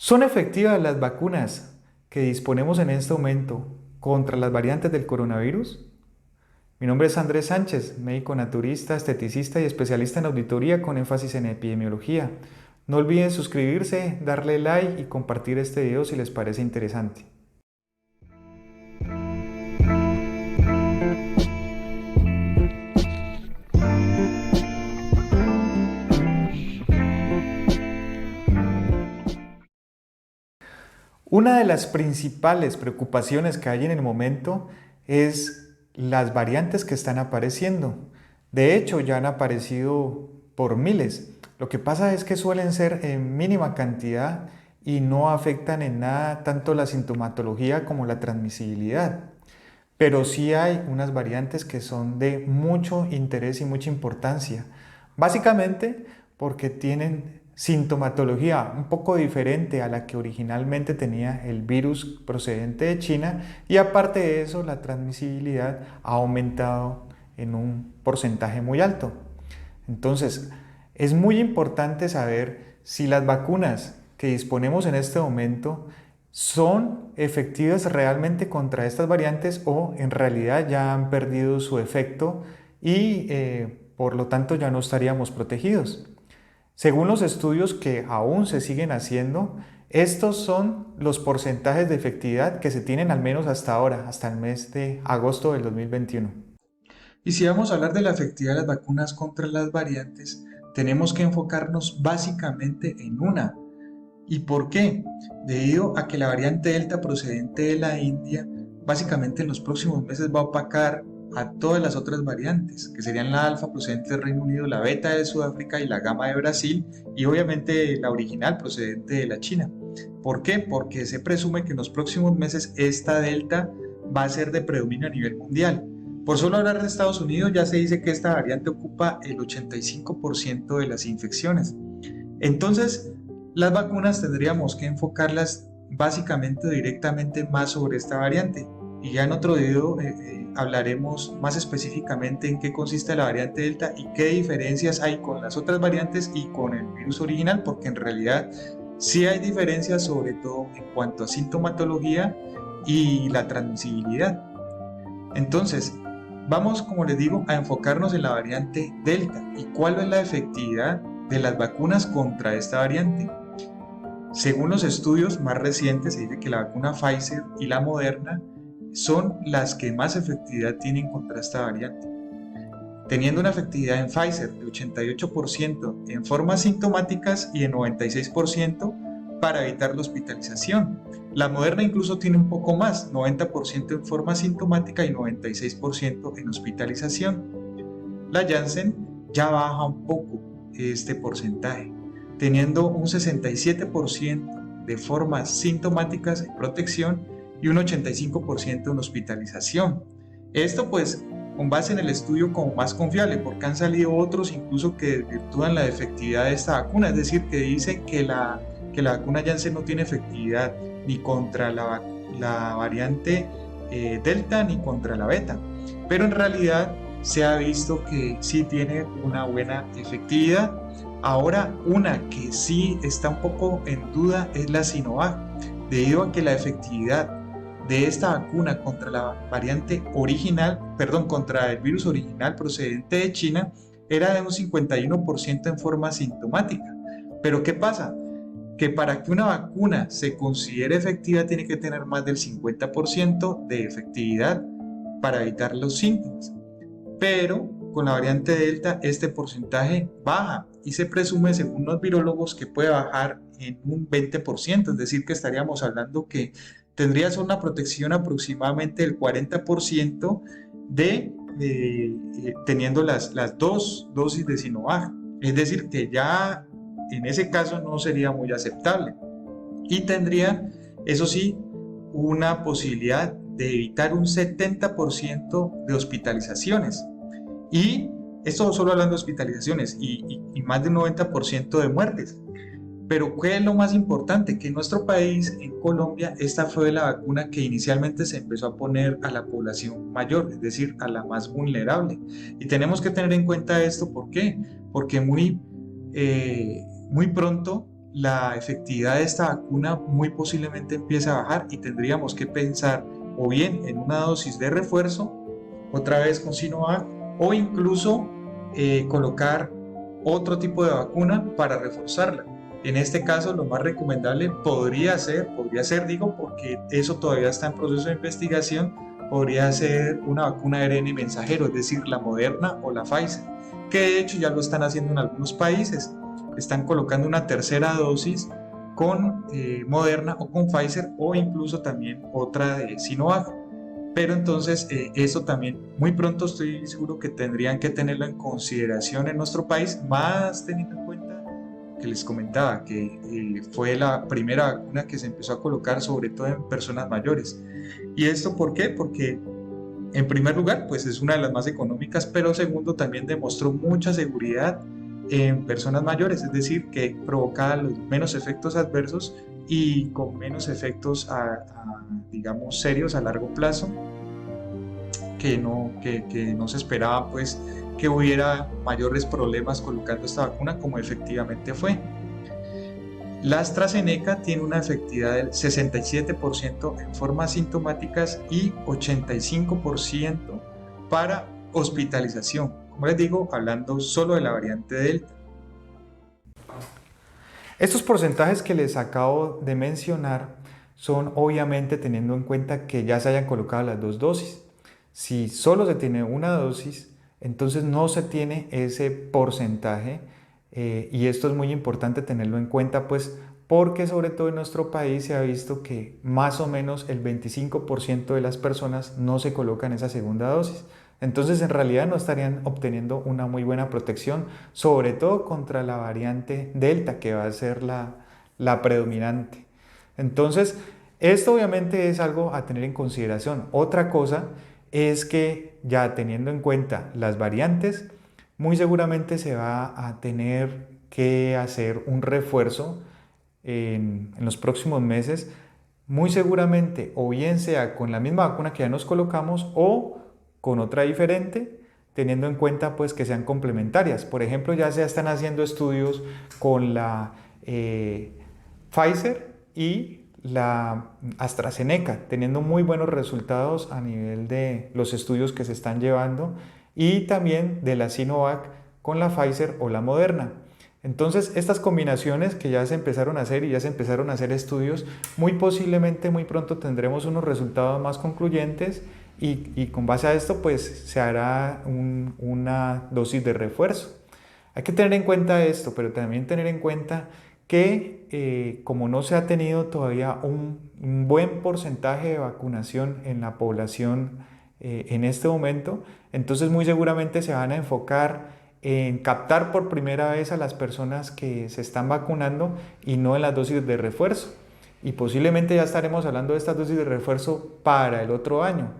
¿Son efectivas las vacunas que disponemos en este momento contra las variantes del coronavirus? Mi nombre es Andrés Sánchez, médico naturista, esteticista y especialista en auditoría con énfasis en epidemiología. No olviden suscribirse, darle like y compartir este video si les parece interesante. Una de las principales preocupaciones que hay en el momento es las variantes que están apareciendo. De hecho, ya han aparecido por miles. Lo que pasa es que suelen ser en mínima cantidad y no afectan en nada tanto la sintomatología como la transmisibilidad. Pero sí hay unas variantes que son de mucho interés y mucha importancia. Básicamente porque tienen sintomatología un poco diferente a la que originalmente tenía el virus procedente de China, y aparte de eso la transmisibilidad ha aumentado en un porcentaje muy alto. Entonces, es muy importante saber si las vacunas que disponemos en este momento son efectivas realmente contra estas variantes o en realidad ya han perdido su efecto y por lo tanto ya no estaríamos protegidos. Según los estudios que aún se siguen haciendo, estos son los porcentajes de efectividad que se tienen al menos hasta ahora, hasta el mes de agosto del 2021. Y si vamos a hablar de la efectividad de las vacunas contra las variantes, tenemos que enfocarnos básicamente en una. ¿Y por qué? Debido a que la variante Delta procedente de la India, básicamente en los próximos meses va a opacar a todas las otras variantes, que serían la alfa procedente del Reino Unido, la beta de Sudáfrica y la gamma de Brasil, y obviamente la original procedente de la China. ¿Por qué? Porque se presume que en los próximos meses esta Delta va a ser de predominio a nivel mundial. Por solo hablar de Estados Unidos, ya se dice que esta variante ocupa el 85% de las infecciones. Entonces, las vacunas tendríamos que enfocarlas básicamente directamente más sobre esta variante. Y ya en otro video hablaremos más específicamente en qué consiste la variante Delta y qué diferencias hay con las otras variantes y con el virus original, porque en realidad sí hay diferencias, sobre todo en cuanto a sintomatología y la transmisibilidad. Entonces, vamos, como les digo, a enfocarnos en la variante Delta y cuál es la efectividad de las vacunas contra esta variante. Según los estudios más recientes, se dice que la vacuna Pfizer y la Moderna son las que más efectividad tienen contra esta variante, teniendo una efectividad en Pfizer de 88% en formas sintomáticas y en 96% para evitar la hospitalización. La Moderna incluso tiene un poco más, 90% en forma sintomática y 96% en hospitalización. La Janssen ya baja un poco este porcentaje, teniendo un 67% de formas sintomáticas en protección y un 85% en hospitalización. Esto pues con base en el estudio como más confiable, porque han salido otros incluso que desvirtúan la efectividad de esta vacuna, es decir, que dicen que la vacuna Janssen no tiene efectividad ni contra la variante Delta ni contra la Beta, pero en realidad se ha visto que sí tiene una buena efectividad. Ahora, una que sí está un poco en duda es la Sinovac, debido a que la efectividad de esta vacuna contra la variante original, perdón, contra el virus original procedente de China, era de un 51% en forma sintomática. Pero ¿qué pasa? Que para que una vacuna se considere efectiva tiene que tener más del 50% de efectividad para evitar los síntomas. Pero con la variante Delta este porcentaje baja y se presume, según los virólogos, que puede bajar en un 20%, es decir, que estaríamos hablando que tendrías una protección aproximadamente del 40% teniendo las dos dosis de Sinovac. Es decir, que ya en ese caso no sería muy aceptable y tendría, eso sí, una posibilidad de evitar un 70% de hospitalizaciones. Y esto solo hablando de hospitalizaciones y más de un 90% de muertes. Pero ¿qué es lo más importante? Que en nuestro país, en Colombia, esta fue la vacuna que inicialmente se empezó a poner a la población mayor, es decir, a la más vulnerable. Y tenemos que tener en cuenta esto, ¿por qué? Porque muy pronto la efectividad de esta vacuna muy posiblemente empiece a bajar y tendríamos que pensar o bien en una dosis de refuerzo, otra vez con Sinovac, o incluso colocar otro tipo de vacuna para reforzarla. En este caso, lo más recomendable podría ser, digo, porque eso todavía está en proceso de investigación, podría ser una vacuna de ARN mensajero, es decir, la Moderna o la Pfizer, que de hecho ya lo están haciendo en algunos países. Están colocando una tercera dosis con Moderna o con Pfizer o incluso también otra de Sinovac. Pero entonces eso también muy pronto estoy seguro que tendrían que tenerlo en consideración en nuestro país, más teniendo en cuenta que les comentaba que fue la primera vacuna que se empezó a colocar sobre todo en personas mayores. ¿Y esto por qué? Porque en primer lugar, pues es una de las más económicas, pero segundo, también demostró mucha seguridad en personas mayores, es decir, que provocaba los menos efectos adversos y con menos efectos, digamos, serios a largo plazo, que no se esperaba, pues, que hubiera mayores problemas colocando esta vacuna, como efectivamente fue. La AstraZeneca tiene una efectividad del 67% en formas sintomáticas y 85% para hospitalización. Como les digo, hablando solo de la variante Delta. Estos porcentajes que les acabo de mencionar son obviamente teniendo en cuenta que ya se hayan colocado las dos dosis. Si solo se tiene una dosis, entonces no se tiene ese porcentaje y esto es muy importante tenerlo en cuenta, pues porque sobre todo en nuestro país se ha visto que más o menos el 25% de las personas no se colocan esa segunda dosis. Entonces en realidad no estarían obteniendo una muy buena protección, sobre todo contra la variante Delta, que va a ser la predominante. Entonces, esto obviamente es algo a tener en consideración. Otra cosa es que ya teniendo en cuenta las variantes, muy seguramente se va a tener que hacer un refuerzo en los próximos meses, muy seguramente o bien sea con la misma vacuna que ya nos colocamos o con otra diferente, teniendo en cuenta pues que sean complementarias. Por ejemplo, ya se están haciendo estudios con la Pfizer y la AstraZeneca, teniendo muy buenos resultados a nivel de los estudios que se están llevando y también de la Sinovac con la Pfizer o la Moderna. Entonces, estas combinaciones que ya se empezaron a hacer y ya se empezaron a hacer estudios, muy posiblemente muy pronto tendremos unos resultados más concluyentes y con base a esto pues se hará una dosis de refuerzo. Hay que tener en cuenta esto, pero también tener en cuenta que como no se ha tenido todavía un buen porcentaje de vacunación en la población en este momento, entonces muy seguramente se van a enfocar en captar por primera vez a las personas que se están vacunando y no en las dosis de refuerzo. Y posiblemente ya estaremos hablando de estas dosis de refuerzo para el otro año.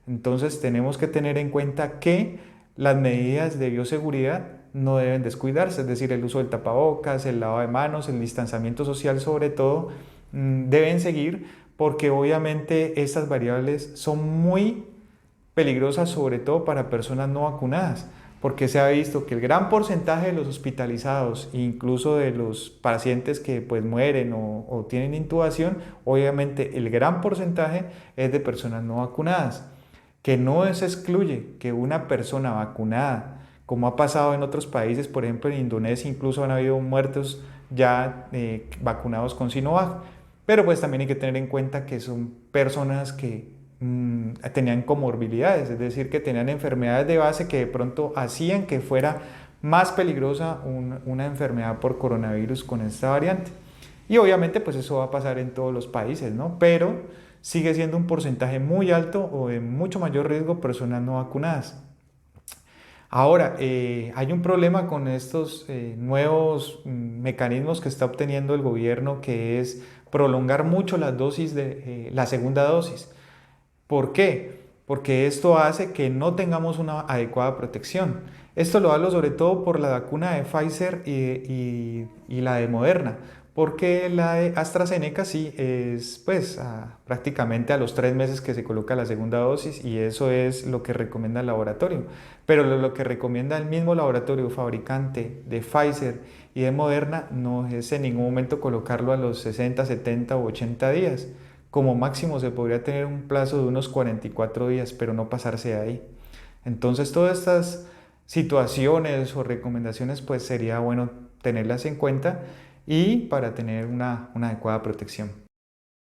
Entonces tenemos que tener en cuenta que las medidas de bioseguridad no deben descuidarse, es decir, el uso del tapabocas, el lavado de manos, el distanciamiento social sobre todo, deben seguir porque obviamente estas variables son muy peligrosas sobre todo para personas no vacunadas, porque se ha visto que el gran porcentaje de los hospitalizados, incluso de los pacientes que pues mueren o tienen intubación, obviamente el gran porcentaje es de personas no vacunadas, que no se excluye que una persona vacunada, como ha pasado en otros países, por ejemplo en Indonesia incluso han habido muertos ya vacunados con Sinovac, pero pues también hay que tener en cuenta que son personas que tenían comorbilidades, es decir, que tenían enfermedades de base que de pronto hacían que fuera más peligrosa una enfermedad por coronavirus con esta variante. Y obviamente pues eso va a pasar en todos los países, ¿no? Pero sigue siendo un porcentaje muy alto o de mucho mayor riesgo personas no vacunadas. Ahora, hay un problema con estos nuevos mecanismos que está obteniendo el gobierno, que es prolongar mucho las dosis de la segunda dosis. ¿Por qué? Porque esto hace que no tengamos una adecuada protección. Esto lo hablo sobre todo por la vacuna de Pfizer y la de Moderna, porque la de AstraZeneca sí es pues prácticamente a los 3 meses que se coloca la segunda dosis y eso es lo que recomienda el laboratorio. Pero lo que recomienda el mismo laboratorio fabricante de Pfizer y de Moderna no es en ningún momento colocarlo a los 60, 70 o 80 días. Como máximo se podría tener un plazo de unos 44 días, pero no pasarse de ahí. Entonces todas estas situaciones o recomendaciones pues sería bueno tenerlas en cuenta y para tener una adecuada protección.